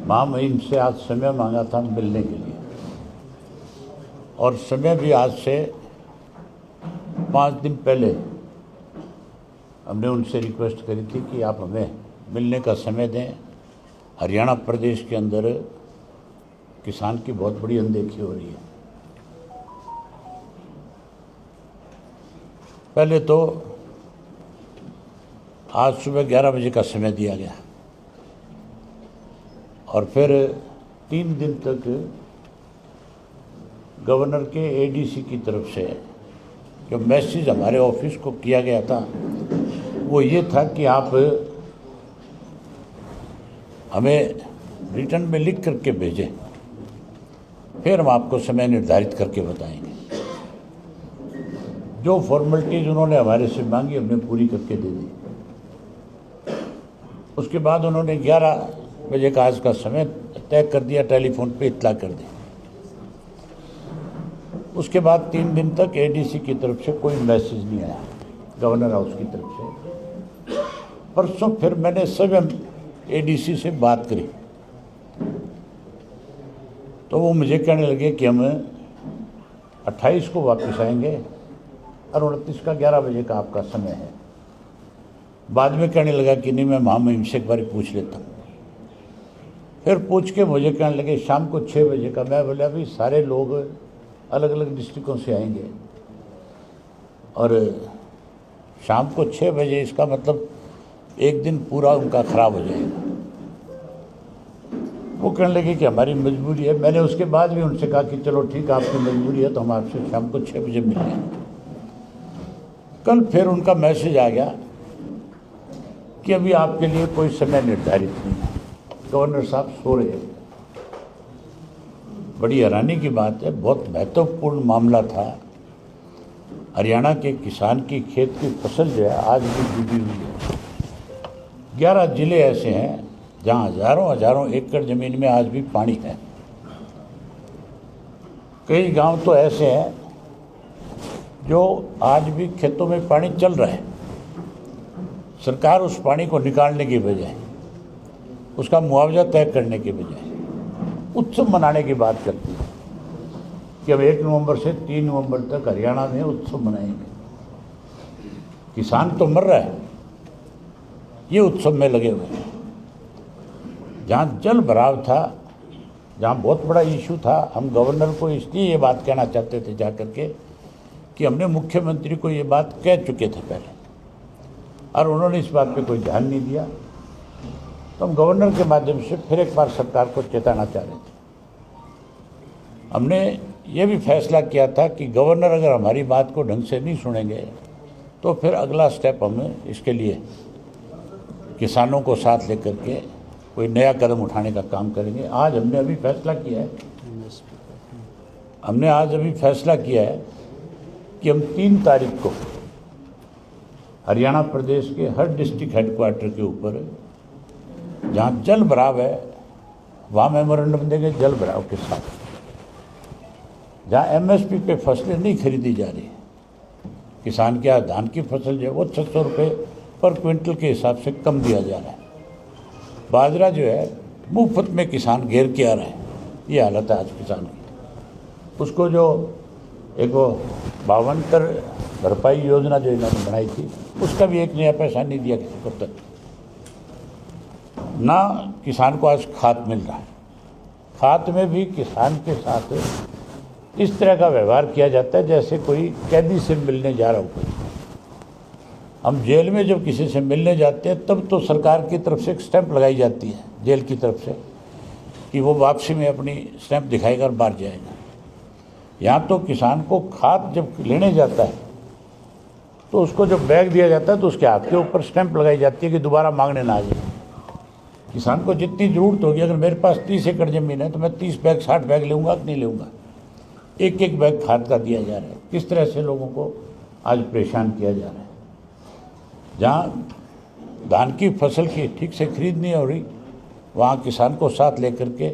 महामहिम से आज समय मांगा था मिलने के लिए, और समय भी आज से 5 दिन पहले हमने उनसे रिक्वेस्ट करी थी कि आप हमें मिलने का समय दें। हरियाणा प्रदेश के अंदर किसान की बहुत बड़ी अनदेखी हो रही है। पहले तो आज सुबह 11 बजे का समय दिया गया और फिर 3 दिन तक गवर्नर के एडीसी की तरफ से जो मैसेज हमारे ऑफिस को किया गया था वो ये था कि आप हमें रिटर्न में लिख करके भेजें, फिर हम आपको समय निर्धारित करके बताएंगे। जो फॉर्मेलिटीज़ उन्होंने हमारे से मांगी हमने पूरी करके दे दी। उसके बाद उन्होंने 11 बजे का आज का समय तय कर दिया, टेलीफोन पे इत्तला कर दी। उसके बाद 3 दिन तक एडीसी की तरफ से कोई मैसेज नहीं आया, गवर्नर हाउस की तरफ से। परसों फिर मैंने स्वयं एडीसी से बात करी तो वो मुझे कहने लगे कि हम 28 को वापस आएंगे और 29 का 11 बजे का आपका समय है। बाद में कहने लगा कि नहीं, मैं महामहिम से एक बार पूछ लेता हूँ। फिर पूछ के मुझे कहने लगे शाम को 6 बजे का। मैं बोला अभी सारे लोग अलग अलग डिस्ट्रिक्टों से आएंगे और शाम को 6 बजे, इसका मतलब एक दिन पूरा उनका ख़राब हो जाएगा। वो कहने लगे कि हमारी मजबूरी है। मैंने उसके बाद भी उनसे कहा कि चलो ठीक है, आपकी मजबूरी है तो हम आपसे शाम को 6 बजे मिलेंगे। कल फिर उनका मैसेज आ गया कि अभी आपके लिए कोई समय निर्धारित नहीं है, गवर्नर साहब सो रहे हैं। बड़ी हैरानी की बात है, बहुत महत्वपूर्ण मामला था। हरियाणा के किसान की खेत की फसल जो है आज भी डूबी हुई है। 11 जिले ऐसे हैं जहाँ हजारों एकड़ ज़मीन में आज भी पानी है। कई गांव तो ऐसे हैं जो आज भी खेतों में पानी चल रहा है। सरकार उस पानी को निकालने की बजाय, उसका मुआवजा तय करने के बजाय उत्सव मनाने की बात करती है कि अब 1 नवंबर से 3 नवंबर तक हरियाणा में उत्सव मनाएंगे। किसान तो मर रहा है, ये उत्सव में लगे हुए हैं। जहाँ जल भराव था, जहाँ बहुत बड़ा इशू था, हम गवर्नर को इसलिए ये बात कहना चाहते थे जा करके कि हमने मुख्यमंत्री को ये बात कह चुके थे पहले और उन्होंने इस बात पे कोई ध्यान नहीं दिया। तो हम गवर्नर के माध्यम से फिर एक बार सरकार को चेताना चाह रहे थे। हमने ये भी फैसला किया था कि गवर्नर अगर हमारी बात को ढंग से नहीं सुनेंगे तो फिर अगला स्टेप हम इसके लिए किसानों को साथ लेकर के कोई नया कदम उठाने का काम करेंगे। आज हमने अभी फैसला किया है, कि हम 3 तारीख को हरियाणा प्रदेश के हर डिस्ट्रिक्ट हेडक्वार्टर के ऊपर जहाँ जल भराव है वहाँ मेमोरेंडम देंगे जल भराव के साथ। जहाँ एमएसपी पे फसलें नहीं खरीदी जा रही, किसान के यहाँ धान की फसल जो है वो 600 रुपये पर क्विंटल के हिसाब से कम दिया जा रहा है। बाजरा जो है मुफ्त में किसान घेर के आ रहा है, ये हालत है आज किसान की। उसको जो एक वो 52 भरपाई योजना जो इन्होंने बनाई थी उसका भी 1 नया पैसा नहीं दिया किसी को तक। ना किसान को आज खाद मिल रहा है, खाद में भी किसान के साथ इस तरह का व्यवहार किया जाता है जैसे कोई कैदी से मिलने जा रहा हो। हम जेल में जब किसी से मिलने जाते हैं तब तो सरकार की तरफ से एक स्टैंप लगाई जाती है जेल की तरफ से कि वो वापसी में अपनी स्टैंप दिखाएगा और बाहर जाएगा। यहाँ तो किसान को खाद जब लेने जाता है तो उसको जब बैग दिया जाता है तो उसके हाथ के ऊपर स्टैंप लगाई जाती है कि दोबारा मांगने ना आ जाए। किसान को जितनी ज़रूरत होगी, अगर मेरे पास 30 एकड़ ज़मीन है तो मैं 30 बैग 60 बैग लूँगा कि नहीं लूँगा। एक बैग खाद का दिया जा रहा है। किस तरह से लोगों को आज परेशान किया जा रहा है। जहाँ धान की फसल की ठीक से खरीद नहीं हो रही, वहाँ किसान को साथ लेकर के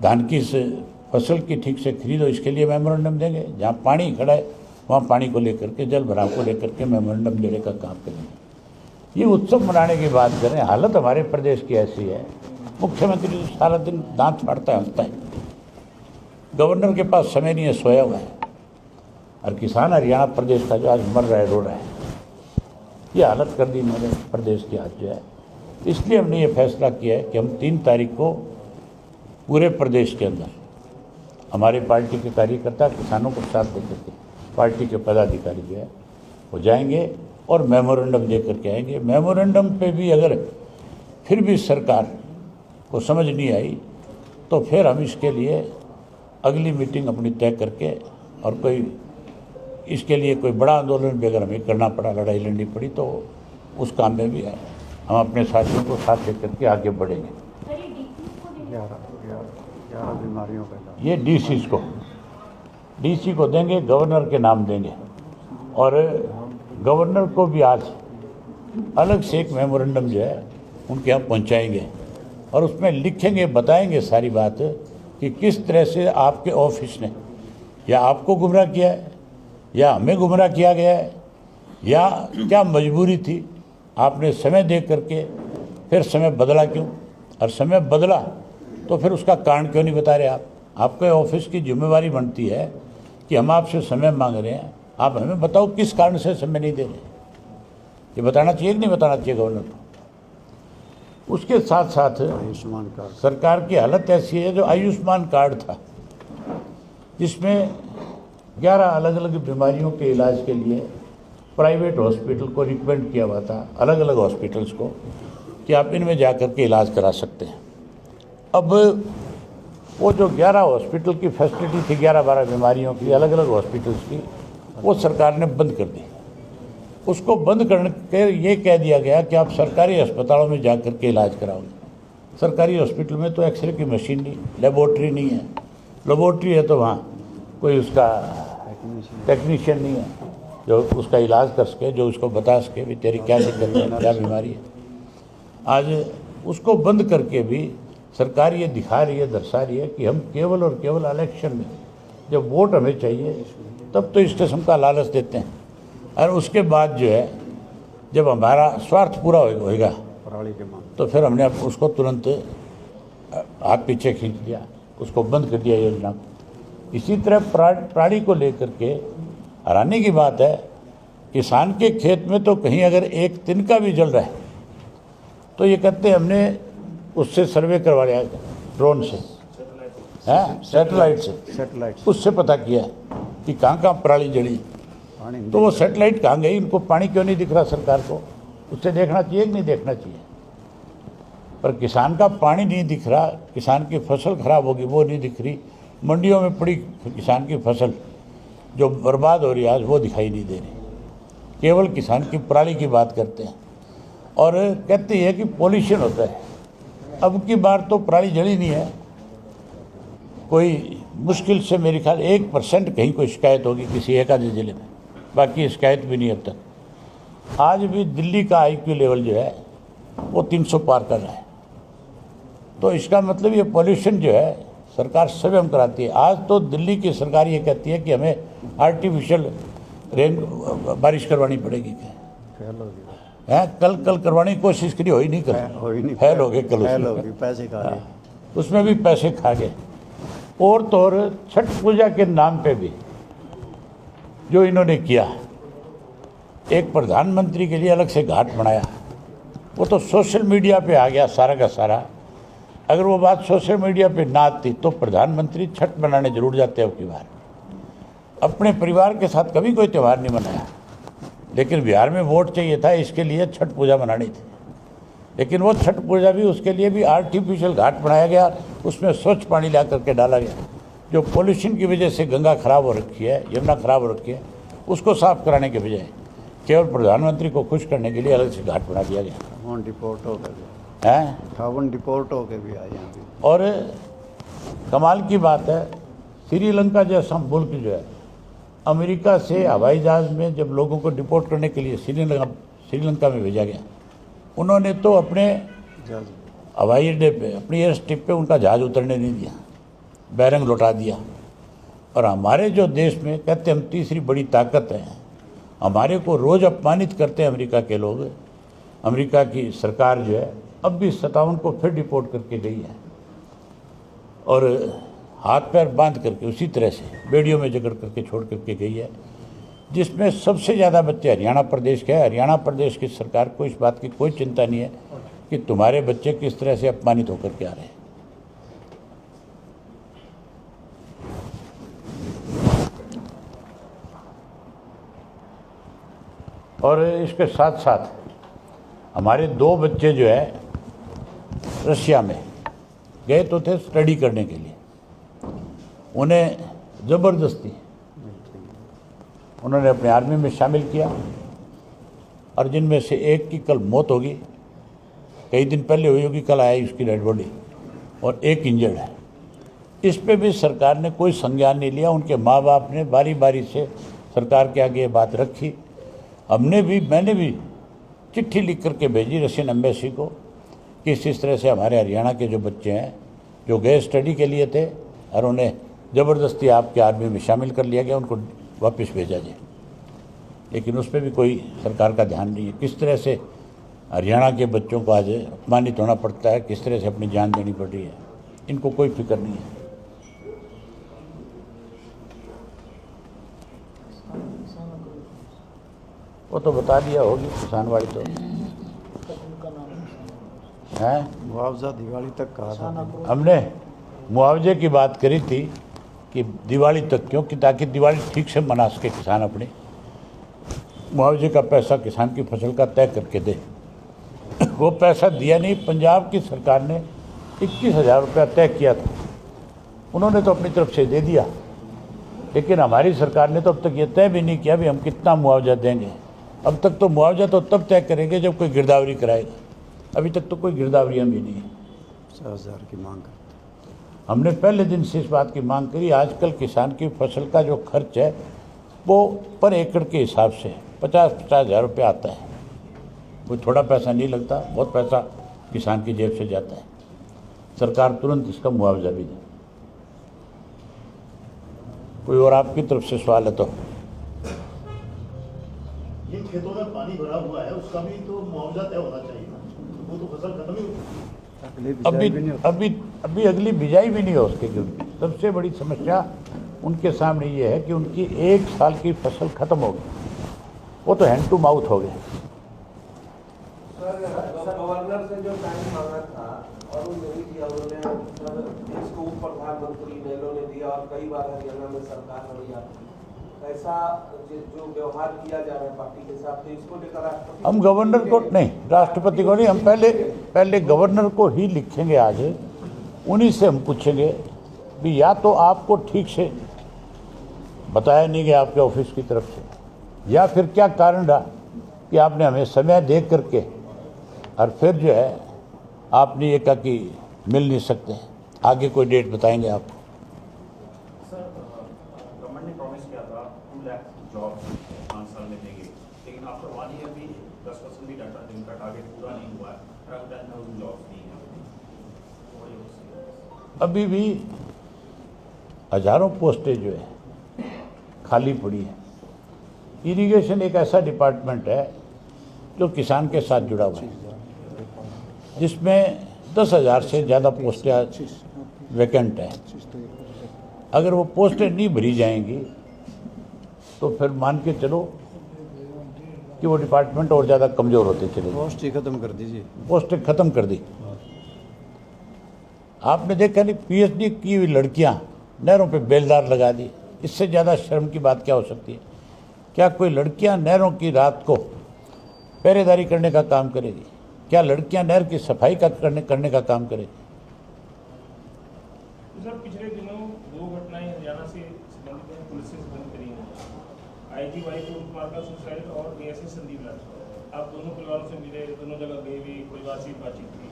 धान की फसल की ठीक से खरीदो, इसके लिए मेमोरेंडम देंगे। जहाँ पानी खड़ा है वहाँ पानी को लेकर के, जल भराव को लेकर के मेमोरेंडम देने का काम करेंगे। ये उत्सव मनाने की बात करें, हालत हमारे प्रदेश की ऐसी है मुख्यमंत्री तो सारा दिन दांत फाड़ता है, हंसता है। गवर्नर के पास समय नहीं है, सोया हुआ है। और किसान हरियाणा प्रदेश का जो आज मर रहा है, रो रहा है, ये हालत कर दी मैंने प्रदेश की आज जो है। इसलिए हमने ये फैसला किया है कि हम 3 तारीख को पूरे प्रदेश के अंदर हमारी पार्टी के कार्यकर्ता किसानों को साथ देकर के पार्टी के पदाधिकारी जो है वो जाएंगे और मेमोरेंडम दे करके आएंगे। मेमोरेंडम पे भी अगर फिर भी सरकार को समझ नहीं आई तो फिर हम इसके लिए अगली मीटिंग अपनी तय करके, और कोई इसके लिए कोई बड़ा आंदोलन भी अगर हमें करना पड़ा, लड़ाई लड़नी पड़ी, तो उस काम में भी हम अपने साथियों को साथ लेकर के आगे बढ़ेंगे। 11 बीमारियों का ये डीसी को देंगे, गवर्नर के नाम देंगे, और गवर्नर को भी आज अलग से एक मेमोरेंडम जो है उनके यहाँ पहुँचाएंगे और उसमें लिखेंगे, बताएंगे सारी बात कि किस तरह से आपके ऑफिस ने या आपको गुमराह किया है या हमें गुमराह किया गया है, या क्या मजबूरी थी, आपने समय दे करके फिर समय बदला क्यों, और समय बदला तो फिर उसका कारण क्यों नहीं बता रहे आप। आपके ऑफिस की जिम्मेवारी बनती है कि हम आपसे समय मांग रहे हैं, आप हमें बताओ किस कारण से समय नहीं दे रहे। ये बताना चाहिए कि नहीं बताना चाहिए गवर्नर को। उसके साथ साथ आयुष्मान कार्ड, सरकार की हालत ऐसी है, जो आयुष्मान कार्ड था जिसमें 11 अलग अलग बीमारियों के इलाज के लिए प्राइवेट हॉस्पिटल को रिकमेंड किया हुआ था, अलग अलग हॉस्पिटल्स को, कि आप इनमें जाकर के इलाज करा सकते हैं। अब वो जो 11 हॉस्पिटल की फैसिलिटी थी, 11-12 बीमारियों की अलग अलग हॉस्पिटल्स की, वो सरकार ने बंद कर दी। उसको बंद करके ये कह दिया गया कि आप सरकारी अस्पतालों में जाकर के इलाज कराओगे। सरकारी हॉस्पिटल में तो एक्सरे की मशीन नहीं, लेबोरेटरी नहीं है। लेबोरेटरी है तो वहाँ कोई उसका टेक्नीशियन नहीं है जो उसका इलाज कर सके, जो उसको बता सके भी तेरी क्या दिक्कत है, क्या बीमारी है। आज उसको बंद करके भी सरकार ये दिखा रही है, दर्शा रही है कि हम केवल और केवल इलेक्शन में जब वोट हमें चाहिए तब तो इस किस्म का लालच देते हैं, और उसके बाद जो है जब हमारा स्वार्थ पूरा होएगा तो फिर हमने उसको तुरंत हाथ पीछे खींच दिया, उसको बंद कर दिया योजना को। इसी तरह प्राणी को लेकर के हैरानी की बात है, किसान के खेत में तो कहीं अगर एक तिनका भी जल रहा है तो ये कहते हैं हमने उससे सर्वे करवा लिया ड्रोन से, हैं सैटेलाइट से, उससे पता किया कि कहाँ कहाँ पराली जड़ी। तो वो सैटेलाइट कहाँ गई, उनको पानी क्यों नहीं दिख रहा सरकार को? उससे देखना चाहिए कि नहीं देखना चाहिए? पर किसान का पानी नहीं दिख रहा, किसान की फसल खराब होगी वो नहीं दिख रही, मंडियों में पड़ी किसान की फसल जो बर्बाद हो रही है आज वो दिखाई नहीं दे रही। केवल किसान की पराली की बात करते हैं और कहते हैं कि पॉल्यूशन होता है। अब की बार तो पराली जड़ी नहीं है, कोई मुश्किल से मेरे ख्याल 1% कहीं कोई शिकायत होगी किसी एक आधे जिले में, बाकी शिकायत भी नहीं अब तक। आज भी दिल्ली का IQ लेवल जो है वो 300 पार कर रहा है। तो इसका मतलब ये पॉल्यूशन जो है सरकार स्वयं कराती है। आज तो दिल्ली की सरकार ये कहती है कि हमें आर्टिफिशियल बारिश करवानी पड़ेगी। है कल करवाने की कोशिश करी, हो ही नहीं, फेल हो गए कल, पैसे खा गए, उसमें भी पैसे खा गए। और तो और छठ पूजा के नाम पे भी जो इन्होंने किया, एक प्रधानमंत्री के लिए अलग से घाट बनाया, वो तो सोशल मीडिया पे आ गया सारा का सारा। अगर वो बात सोशल मीडिया पे ना आती तो प्रधानमंत्री छठ मनाने जरूर जाते अब की बार। अपने परिवार के साथ कभी कोई त्यौहार नहीं मनाया, लेकिन बिहार में वोट चाहिए था, इसके लिए छठ पूजा मनानी थी। लेकिन वो छठ पूजा भी, उसके लिए भी आर्टिफिशियल घाट बनाया गया, उसमें स्वच्छ पानी ला करके डाला गया। जो पोल्यूशन की वजह से गंगा खराब हो रखी है, यमुना खराब हो रखी है, उसको साफ कराने के बजाय केवल प्रधानमंत्री को खुश करने के लिए अलग से घाट बना दिया गया। डिपोर्ट हो गए हैं, 58 डिपोर्ट हो के भी आए हैं। और कमाल की बात है, श्रीलंका जैसा मुल्क जो है, अमेरिका से हवाई जहाज़ में जब लोगों को डिपोर्ट करने के लिए श्रीलंका में भेजा गया, उन्होंने तो अपने हवाई अड्डे पे, अपनी एयर स्ट्रिप पे उनका जहाज़ उतरने नहीं दिया, बैरंग लौटा दिया। और हमारे जो देश में कहते हम तीसरी बड़ी ताकत है, हमारे को रोज़ अपमानित करते हैं अमेरिका के लोग। अमेरिका की सरकार जो है अब भी 57 को फिर डिपोर्ट करके गई है और हाथ पैर बांध करके उसी तरह से बेड़ियों में जकड़ करके छोड़ करके गई है, जिसमें सबसे ज़्यादा बच्चे हरियाणा प्रदेश के हैं। हरियाणा प्रदेश की सरकार को इस बात की कोई चिंता नहीं है कि तुम्हारे बच्चे किस तरह से अपमानित होकर के आ रहे हैं। और इसके साथ साथ हमारे 2 बच्चे जो है रशिया में गए तो थे स्टडी करने के लिए, उन्हें ज़बरदस्ती उन्होंने अपने आर्मी में शामिल किया और जिनमें से एक की कल मौत होगी, कई दिन पहले हुई होगी, कल आई उसकी डेड बॉडी, और एक इंजर्ड है। इस पे भी सरकार ने कोई संज्ञान नहीं लिया। उनके माँ बाप ने बारी बारी से सरकार के आगे ये बात रखी। मैंने भी चिट्ठी लिख करके भेजी रशियन एम्बेसी को कि इस तरह से हमारे हरियाणा के जो बच्चे हैं जो गए स्टडी के लिए थे और उन्हें ज़बरदस्ती आपके आर्मी में शामिल कर लिया गया, उनको वापस भेजा जाए। लेकिन उस पर भी कोई सरकार का ध्यान नहीं है। किस तरह से हरियाणा के बच्चों को आज अपमानित होना पड़ता है, किस तरह से अपनी जान देनी पड़ रही है, इनको कोई फिक्र नहीं है। वो तो बता दिया होगी किसानवाड़ी तो है। मुआवजा दिवाली तक कहा था हमने मुआवजे की बात करी थी कि दिवाली तक क्यों, कि ताकि दिवाली ठीक से मना सके किसान अपने। मुआवजे का पैसा किसान की फसल का तय करके दे। वो पैसा दिया नहीं। पंजाब की सरकार ने 21,000 रुपया तय किया था, उन्होंने तो अपनी तरफ से दे दिया, लेकिन हमारी सरकार ने तो अब तक ये तय भी नहीं किया भी हम कितना मुआवजा देंगे। अब तक तो मुआवजा तो तब तय करेंगे जब कोई गिरदावरी कराएगा। अभी तक तो कोई गिरदावरियाँ भी नहीं है। 50,000 की मांग करते। हमने पहले दिन से इस बात की मांग करी। आजकल किसान की फसल का जो खर्च है वो पर एकड़ के हिसाब से 50,000 रुपये आता है। कोई थोड़ा पैसा नहीं लगता, बहुत पैसा किसान की जेब से जाता है। सरकार तुरंत इसका मुआवजा भी दे। कोई और आपकी तरफ से सवाल है तो? ये खेतों में पानी भरा हुआ है, उसका भी तो मुआवजा तय होना चाहिए ना, वो तो फसल खत्म ही अभी अगली बिजाई भी नहीं हो उसके, क्योंकि सबसे बड़ी समस्या उनके सामने ये है कि उनकी 1 साल की फसल खत्म हो गई, वो तो हैंड टू माउथ हो गए। गवर्नर से जो टाइम मांगा था और इसको प्रधानमंत्री नेहरू ने दिया और कई बार हरियाणा में सरकार ने ऐसा जो व्यवहार किया जा रहा है पार्टी के साथ, तो इसको लेकर हम गवर्नर को नहीं, राष्ट्रपति को नहीं, हम पहले गवर्नर को ही लिखेंगे। आज उन्हीं से हम पूछेंगे भी या तो आपको ठीक से बताया नहीं गया आपके ऑफिस की तरफ से, या फिर क्या कारण रहा कि आपने हमें समय दे करके और फिर जो है आपने ये कहा कि मिल नहीं सकते। आगे कोई डेट बताएंगे आपको। सर, गवर्नमेंट ने प्रॉमिस किया था 2 लाख जॉब 5 साल में देंगे, लेकिन आफ्टर 1 ईयर भी 10% भी डाटा जिनका टारगेट पूरा नहीं हुआ है, 10,000 जॉब्स नहीं है। अभी भी हजारों पोस्टें जो है खाली पड़ी है। इरिगेशन एक ऐसा डिपार्टमेंट है जो किसान के साथ जुड़ा हुआ है, जिसमें 10,000 से ज़्यादा पोस्टें वैकेंट हैं। अगर वो पोस्टें नहीं भरी जाएंगी तो फिर मान के चलो कि वो डिपार्टमेंट और ज़्यादा कमज़ोर होते चले। पोस्ट ही खत्म कर दीजिए। पोस्टें ख़त्म कर दी। आपने देखा नहीं, PhD की हुई लड़कियां नहरों पे बेलदार लगा दी। इससे ज़्यादा शर्म की बात क्या हो सकती है? क्या कोई लड़कियां नहरों की रात को पहरेदारी करने का काम करेगी? क्या लड़कियां नहर की सफाई का करने का काम करेगी? सर, पिछले दिनों 2 घटनाएं हरियाणा से संबंधित हैं, पुलिस से संबंधित करी हैं। IG वाई को कुमार का सुसाइड और ASI संदीप राज। आप दोनों परिवारों से मिले, दोनों जगह गए भी, परिवार से बातचीत की।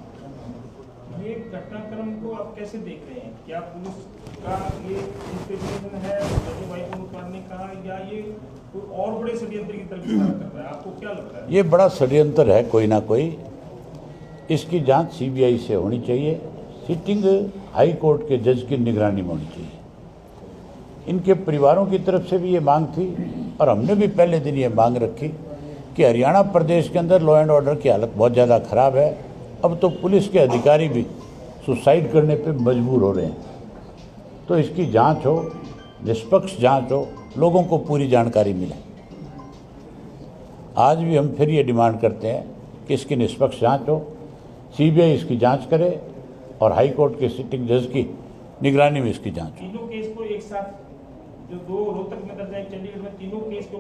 ये घटनाक्रम को आप कैसे देख रहे हैं? क्या पुलिस का ये इंस्पिरेशन है IG वाई को मारने का, या ये कोई और बड़े षड्यंत्र की तरफ इशारा कर रहा है? आपको क्या लगता है? ये बड़ा षड्यंत्र है कोई ना कोई। इसकी जांच CBI से होनी चाहिए। सिटिंग हाई कोर्ट के जज की निगरानी में होनी चाहिए। इनके परिवारों की तरफ से भी ये मांग थी और हमने भी पहले दिन ये मांग रखी कि हरियाणा प्रदेश के अंदर लॉ एंड ऑर्डर की हालत बहुत ज़्यादा ख़राब है। अब तो पुलिस के अधिकारी भी सुसाइड करने पे मजबूर हो रहे हैं। तो इसकी जांच हो, निष्पक्ष जांच हो, लोगों को पूरी जानकारी मिले। आज भी हम फिर ये डिमांड करते हैं कि इसकी निष्पक्ष जांच हो, सीबीआई इसकी जांच करे और हाई कोर्ट के सिटिंग जज की निगरानी में इसकी जांच हो। तीनों केस को एक साथ, जो 2 रोहतक में दर्ज है, चंडीगढ़ में, तीनों केस को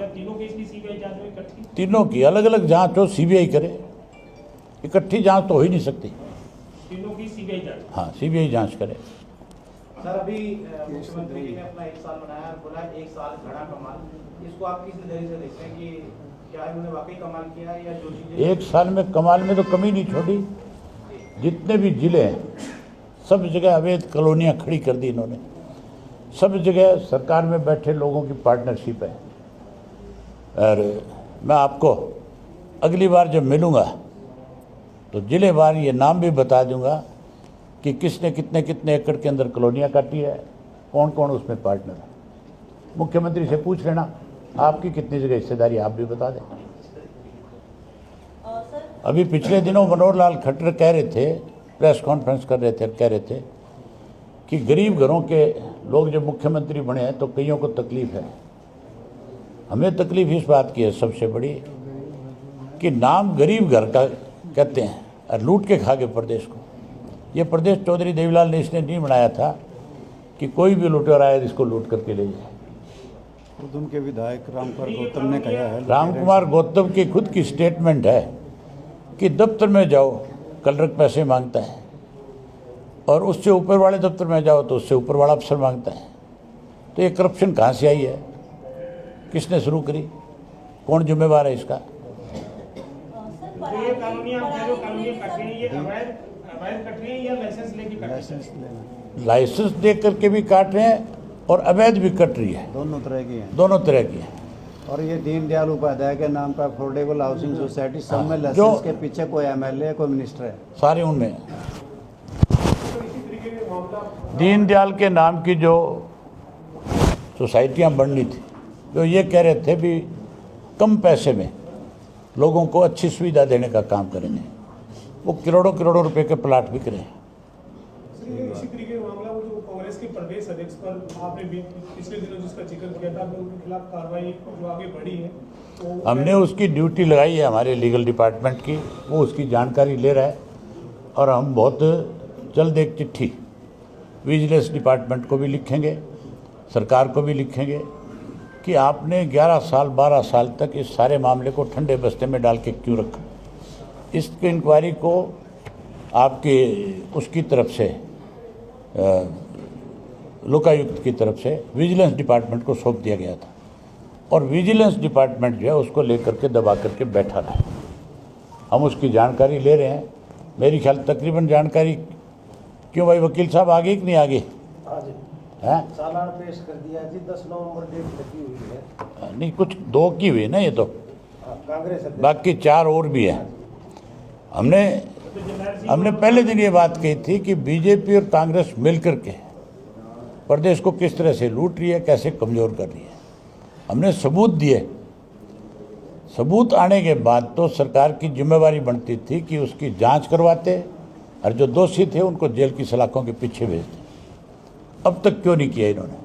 तीनों केस की सीबीआई जांच हो इकट्ठी? तीनों की अलग अलग जांच हो, सीबीआई करे। इकट्ठी जांच तो हो ही नहीं सकती। तीनों की सीबीआई जांच? हाँ, सीबीआई जांच करे। सर, अभी मुख्यमंत्री जी ने अपना 1 साल बनाया और बोला 1 साल घड़ा कमाल। इसको आप किस नजरिए से देखते हैं कि क्या इन्होंने वाकई कमाल किया है या जो चीजें 1 साल में कमाल में तो कमी नहीं छोड़ी। जितने भी जिले हैं सब जगह अवैध कॉलोनियाँ खड़ी कर दी इन्होंने। सब जगह सरकार में बैठे लोगों की पार्टनरशिप है। और मैं आपको अगली बार जब मिलूँगा तो जिलेवार ये नाम भी बता दूंगा कि किसने कितने कितने एकड़ के अंदर कॉलोनियाँ काटी है, कौन कौन उसमें पार्टनर है। मुख्यमंत्री से पूछ लेना आपकी कितनी जगह हिस्सेदारी, आप भी बता दें। अभी पिछले दिनों मनोहर लाल खट्टर कह रहे थे, प्रेस कॉन्फ्रेंस कर रहे थे, कह रहे थे कि गरीब घरों के लोग जब मुख्यमंत्री बने हैं तो कईयों को तकलीफ है। हमें तकलीफ इस बात की है सबसे बड़ी कि नाम गरीब घर का कहते हैं और लूट के खा गए प्रदेश को। ये प्रदेश चौधरी देवीलाल ने इसने नहीं बनाया था कि कोई भी लुटेरा आए इसको लूट करके ले जाए। खुद उनके विधायक रामकुमार गौतम ने कहा है, रामकुमार गौतम की खुद की स्टेटमेंट है कि दफ्तर में जाओ क्लर्क पैसे मांगता है और उससे ऊपर वाले दफ्तर में जाओ तो उससे ऊपर वाला अफसर मांगता है। तो ये करप्शन कहाँ से आई है, किसने शुरू करी, कौन जिम्मेवार है इसका? तो ये कानूनी आप जो कानूनी कट रहे हैं, ये अवैध कट रहे हैं या लाइसेंस लेके कट रहे हैं? लाइसेंस लेना, लाइसेंस दे करके भी काट रहे हैं और अवैध भी कट रही है, दोनों तरह की हैं। दोनों तरह की है। और ये दीनदयाल उपाध्याय के नाम पर अफोर्डेबल हाउसिंग सोसाइटी, सब में जो- लाइसेंस के पीछे कोई एमएलए कोई मिनिस्टर है। सारे उनमें दीनदयाल के नाम की जो सोसाइटियाँ बननी थी, जो ये कह रहे थे भी कम पैसे में लोगों को अच्छी सुविधा देने का काम करेंगे, वो करोड़ों करोड़ों रुपए के प्लाट बिक रहे हैं। इसी तरीके का मामला वो जो कांग्रेस के प्रदेश अध्यक्ष पर आपने भी पिछले दिनों जिसका जिक्र किया था, उनके खिलाफ कार्रवाई जो आगे बढ़ी है, तो हमने उसकी ड्यूटी लगाई है हमारे लीगल डिपार्टमेंट की, वो उसकी जानकारी ले रहा है और हम बहुत जल्द एक चिट्ठी विजिलेंस डिपार्टमेंट को भी लिखेंगे, सरकार को भी लिखेंगे कि आपने 11 साल 12 साल तक इस सारे मामले को ठंडे बस्ते में डाल के क्यों रखा। इस इंक्वायरी को आपके उसकी तरफ से लोकायुक्त की तरफ से विजिलेंस डिपार्टमेंट को सौंप दिया गया था और विजिलेंस डिपार्टमेंट जो है उसको लेकर के दबा करके बैठा रहा है। हम उसकी जानकारी ले रहे हैं। मेरी ख्याल तकरीबन जानकारी, क्यों भाई वकील साहब आगे कि नहीं आगे हैं? चालान पेश कर दिया जी, 10 नवंबर डेट लगी हुई है। नहीं, कुछ 2 की हुई ना ये तो, कांग्रेस बाकी 4 और भी है। हमने पहले दिन ये बात कही थी कि बीजेपी और कांग्रेस मिलकर के प्रदेश को किस तरह से लूट रही है, कैसे कमज़ोर कर रही है। हमने सबूत दिए। सबूत आने के बाद तो सरकार की जिम्मेवारी बनती थी कि उसकी जांच करवाते और जो दोषी थे उनको जेल की सलाखों के पीछे भेजते। अब तक क्यों नहीं किया इन्होंने?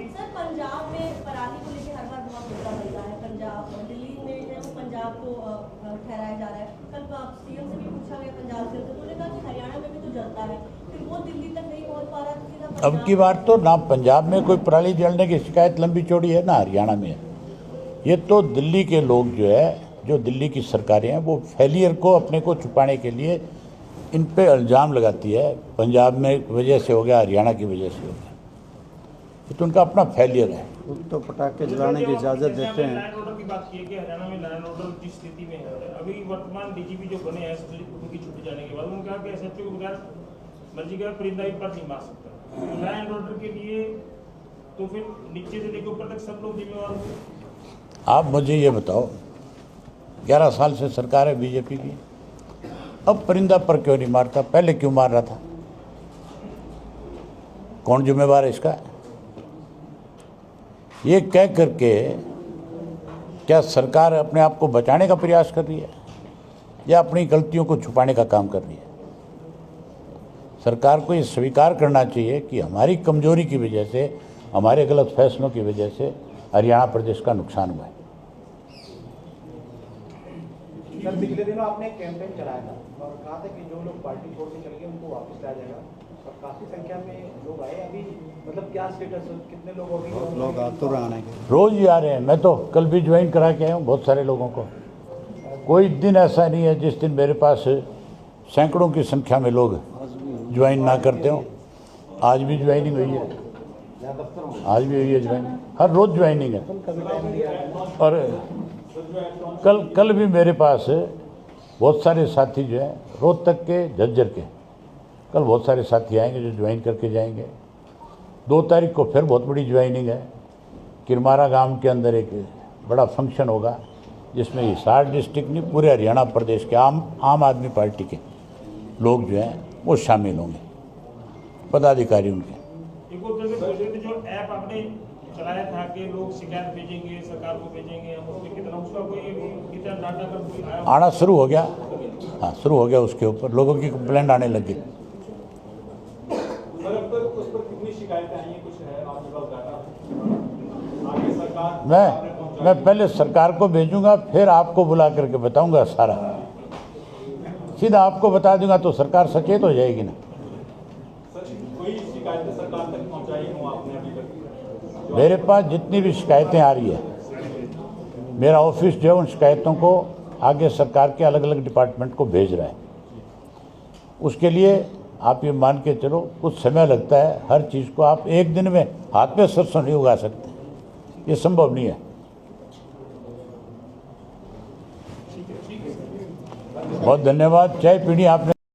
सर, पंजाब में पराली को लेकर हर बार बहुत मुद्दा बनता है। पंजाब, दिल्ली में जो पंजाब को ठहराया जा रहा है। कल सीएम से भी पूछा गया पंजाब से, तो उन्होंने कहा कि हरियाणा में भी तो जलता है, फिर वो दिल्ली तक नहीं पहुंच पा रहा, तो सीधा अब की बार तो ना पंजाब में कोई पराली जलने की शिकायत लंबी चौड़ी है, ना हरियाणा में है। ये तो दिल्ली के लोग जो है, जो दिल्ली की सरकारें हैं, वो फेलियर को अपने को छुपाने के लिए इन पे इल्ज़ाम लगाती है। पंजाब में वजह से हो गया, हरियाणा की वजह से हो गया, ये तो उनका अपना फेलियर है। खुद तो पटाखे जलाने की इजाज़त देते हैं। लैंड ऑर्डर की बात की है कि हरियाणा में लैंड ऑर्डर जिस स्थिति में है, अभी वर्तमान डीजीपी जो बने हैं सचिव कुटु की छुट्टी जाने के बाद, उन्होंने कहा कि एसएचओ को बगैर मर्जी का परिंदा भी पर नहीं मार सकता। तो लैंड ऑर्डर के लिए तो फिर नीचे से लेकर ऊपर तक सब लोग जिम्मेवार होंगे। आप मुझे ये बताओ, 11 साल से सरकार है बीजेपी की, अब परिंदा पर क्यों नहीं मारता, पहले क्यों मार रहा था? कौन जिम्मेवार है इसका? ये कह करके क्या सरकार अपने आप को बचाने का प्रयास कर रही है या अपनी गलतियों को छुपाने का काम कर रही है? सरकार को ये स्वीकार करना चाहिए कि हमारी कमजोरी की वजह से, हमारे गलत फैसलों की वजह से हरियाणा प्रदेश का नुकसान हुआ है। सर पिछले दिनों आपने एक कैंपेन चलाया था और कहा था कि जो लोग पार्टी छोड़ के चले गए उनको वापस लाया जाएगा, और काफी संख्या में लोग आए। अभी मतलब क्या स्टेटस, कितने लोग हो गए? लोग आ तो रहे हैं, रोज ही आ रहे हैं। मैं तो कल भी ज्वाइन करा के आया हूँ बहुत सारे लोगों को। कोई दिन ऐसा नहीं है जिस दिन मेरे पास सैकड़ों की संख्या में लोग ज्वाइन ना करते हो। आज भी ज्वाइनिंग हुई है, आज भी हुई है ज्वाइनिंग, हर रोज ज्वाइनिंग है। और कल भी मेरे पास बहुत सारे साथी जो हैं रोहतक के, झज्जर के, कल बहुत सारे साथी आएंगे जो ज्वाइन करके जाएंगे। 2 तारीख को फिर बहुत बड़ी ज्वाइनिंग है। किरमारा गांव के अंदर एक बड़ा फंक्शन होगा जिसमें हिसार डिस्ट्रिक्ट नहीं, पूरे हरियाणा प्रदेश के आम आदमी पार्टी के लोग जो हैं वो शामिल होंगे, पदाधिकारी उनके। जो ऐप आपने चलाया था कि लोग शिकायत भेजेंगे, सरकार को भेजेंगे, हम उसमें कितना, उसका कोई कितना डाटा का कोई आया? आना शुरू हो गया, हाँ शुरू हो गया। उसके ऊपर लोगों की कंप्लेंट आने लगी। उस पर कितनी शिकायतें आई हैं, कुछ है आपके पास डाटा? आगे सरकार मैं पहले सरकार को भेजूंगा, फिर आपको बुला करके बताऊंगा सारा। सीधा आपको बता दूंगा तो सरकार सचेत हो जाएगी ना। कोई शिकायतें सरकार तक पहुंचाई हो आपने अभी तक? मेरे पास जितनी भी शिकायतें आ रही है, मेरा ऑफिस जो है उन शिकायतों को आगे सरकार के अलग अलग डिपार्टमेंट को भेज रहा है। उसके लिए आप ये मान के चलो कुछ समय लगता है। हर चीज़ को आप एक दिन में हाथ में सरसों नहीं उगा सकते, ये संभव नहीं है। बहुत धन्यवाद। चाय पीनी आपने